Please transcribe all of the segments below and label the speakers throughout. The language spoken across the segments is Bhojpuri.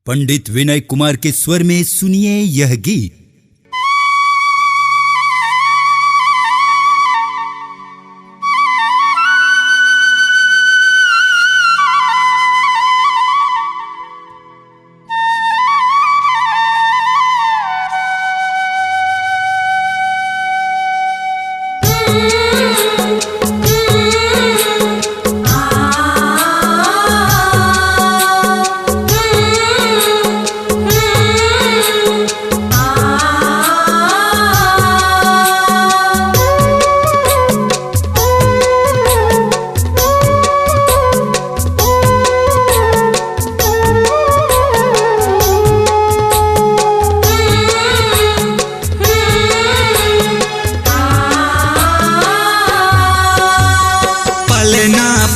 Speaker 1: पंडित विनय कुमार के स्वर में सुनिए यह गीत।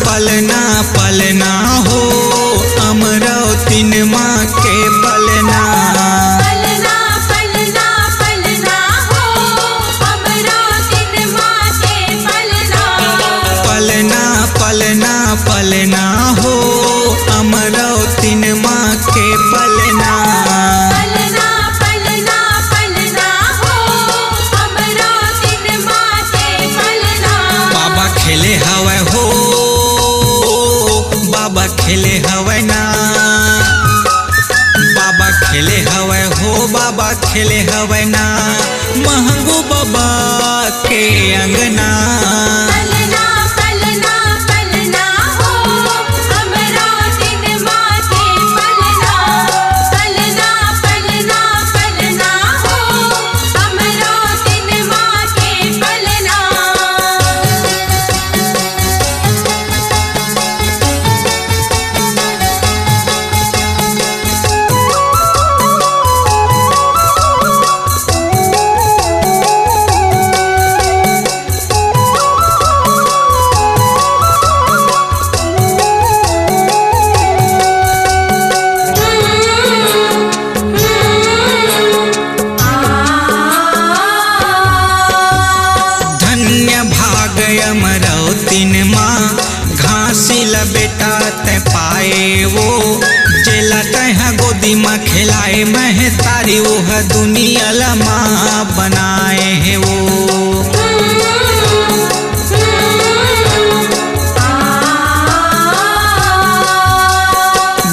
Speaker 2: पलना पलना हो अमरावतीन माँ के पलना।
Speaker 3: पलना पलना पलना हो अमरावतीन माँ के पलना।
Speaker 2: पलना पलना पलना हो अमरावतीन माँ के पलना।
Speaker 3: पलना पलना पलना हो अमरावतीन माँ के पलना।
Speaker 2: बाबा खेले हवे हो बाबा खेले हवे ना। बाबा खेले हवे हो बाबा खेले हवे ना। महंगू बाबा के अंगना।
Speaker 3: पलना पलना पलना हो अमरावतीन माँ के पलना। पलना पलना पलना हो अमरावतीन माँ के पलना।
Speaker 2: अमरावतीन माँ घासी ल बेटा ते पाए वो जेला तह गोदी माँ खिलाए मह तारी वह दुनिया ल माँ बनाए है वो।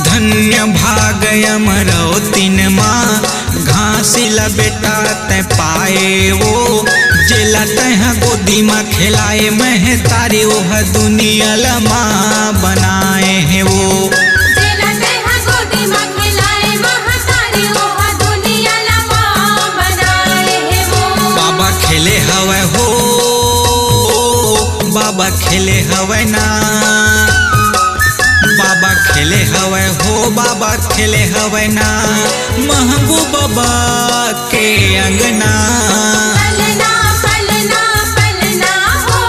Speaker 2: धन्य भाग अमरावतीन माँ घासी ल बेटा ते पाए वो जेला तह गोदी माँ खिलाए मह तारी वह दुनिया ल माँ बनाए है वो।
Speaker 3: जेला तह गोदी माँ खिलाए मह तारी वह दुनिया ल माँ बनाए है वो।
Speaker 2: बाबा खेले हवे हो बाबा खेले हवे ना। बाबा खेले हवे हो बाबा खेले हवे ना। महंगू बाबा के अंगना।
Speaker 3: पलना पलना पलना हो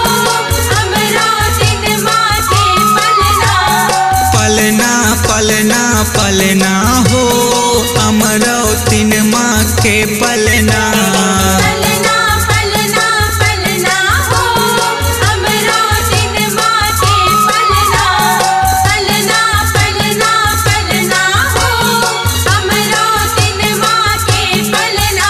Speaker 3: अमरावतीन माँ के पलना।
Speaker 2: पलना पलना पलना हो अमरावतीन माँ के पलना।
Speaker 3: पलना पलना पलना हो अमरावतीन माँ के पलना। पलना पलना पलना हो अमरावतीन माँ के पलना।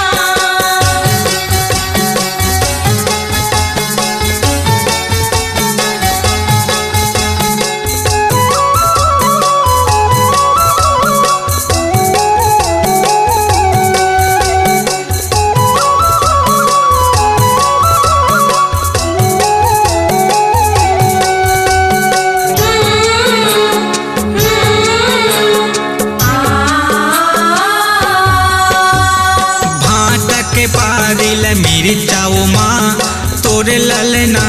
Speaker 2: पारिल मेरी चाओ माँ तोरे ललना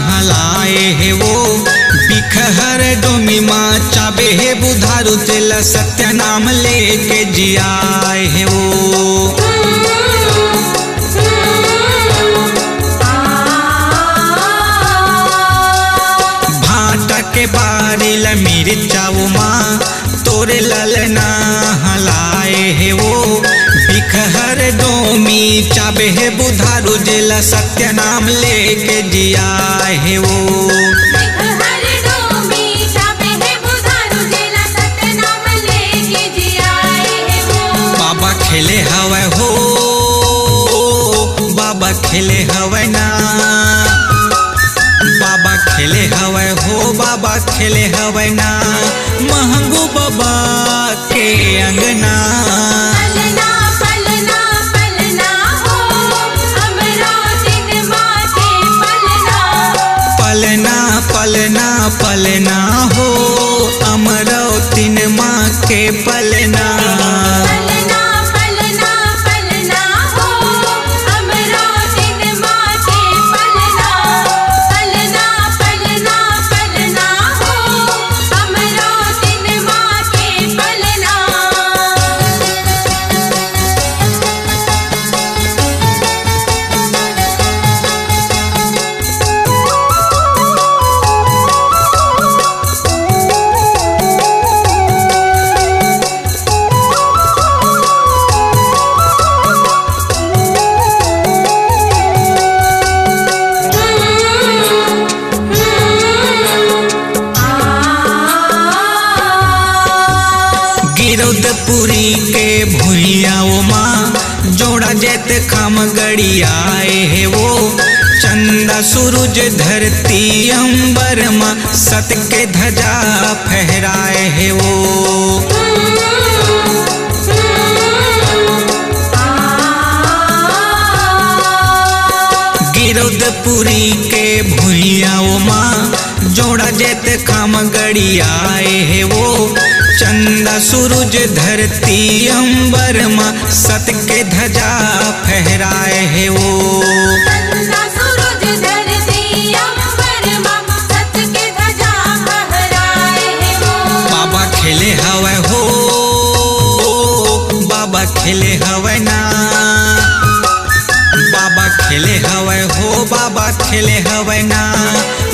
Speaker 2: हलाए है वो। बिखहर डोमी माँ चाबे है बुधारू तेल सत्य नाम लेके जियाए है वो। भाटा के बारिल मेरी चाओ माँ तोरे ललना हलाए है वो। बिखहर डोमी चाबे है बुधारू जेला सत्य नाम लेके जियाए है वो।
Speaker 3: बिखहर डोमी चाबे है बुधारू जेला सत्य नाम लेके जियाए
Speaker 2: बाबा खेले हवे ना, बाबा खेले हवे हो बाबा खेले हवे ना, महंगू बाबा के अंगना।
Speaker 3: पलना पलना पलना हो हमरो दिन माँ के पलना।
Speaker 2: पलना पलना पलना हो अमरौतीन माँ के पलना।
Speaker 3: पलना पलना पलना हो हमरो दिन माँ के पलना। पलना पलना पलना हो हमरो दिन माँ के पलना।
Speaker 2: गिरौदपुरी के भुइया ओ माँ जोड़ा जेत खाम गड़ियाए है वो, चंदा सूरज धरती अंबर माँ सत के ध्वजा फहराए है वो। गिरौदपुरी के भुइया ओ माँ जोड़ा जेत खाम गड़ियाए है वो, चंदा सूरज धरती अंबर माँ सत के ध्वजा फहराए है वो।
Speaker 3: चंदा सूरज धरती अंबर माँ सत के ध्वजा फहराए है वो।
Speaker 2: बाबा खेले हवे हो बाबा खेले हवे ना, बाबा खेले हवे हो बाबा खेले हवे ना,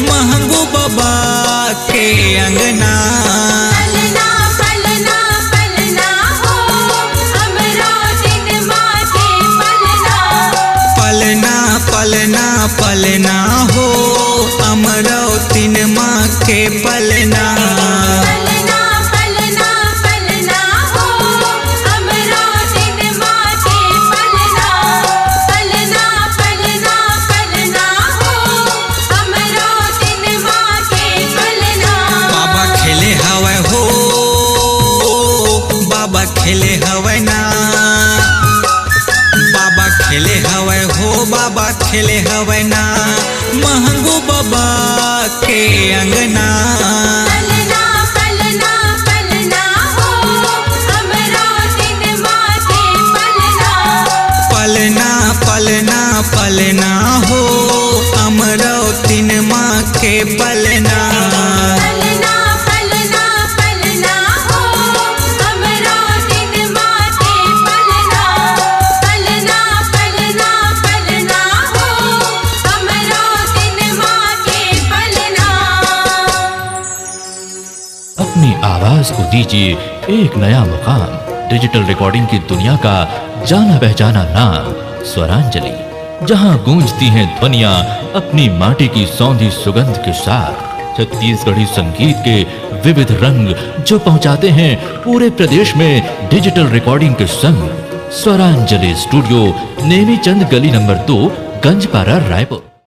Speaker 2: महंगू बाबा के अंगना।
Speaker 3: पलना पलना पलना हो हमरो दिन माँ के पलना।
Speaker 2: पलना पलना पलना हो अमरौतीन माँ के पलना।
Speaker 3: पलना पलना पलना हो हमरो दिन माँ के पलना। पलना पलना पलना हो हमरो दिन माँ के पलना।
Speaker 2: बाबा खेले हवे हो बाबा खेले हवे ना, बाबा खेले हवे हो बाबा खेले हवे ना, महंगू बाबा के अंगना।
Speaker 3: पलना पलना पलना हो हमरो दिन माँ के पलना।
Speaker 2: पलना पलना पलना हो अमरौतीन माँ के पलना।
Speaker 3: पलना पलना पलना हो हमरो दिन माँ के पलना। पलना पलना पलना हो हमरो दिन माँ के पलना।
Speaker 4: अपनी आवाज को दीजिए एक नया मुकाम। डिजिटल रिकॉर्डिंग की दुनिया का जाना पहचाना नाम स्वरांजलि, जहां गूंजती हैं ध्वनियां अपनी माटी की सौंधी सुगंध के साथ। छत्तीसगढ़ी संगीत के विविध रंग जो पहुंचाते हैं पूरे प्रदेश में डिजिटल रिकॉर्डिंग के संग। स्वरांजलि स्टूडियो नेमीचंद गली नंबर 2 गंजपारा रायपुर।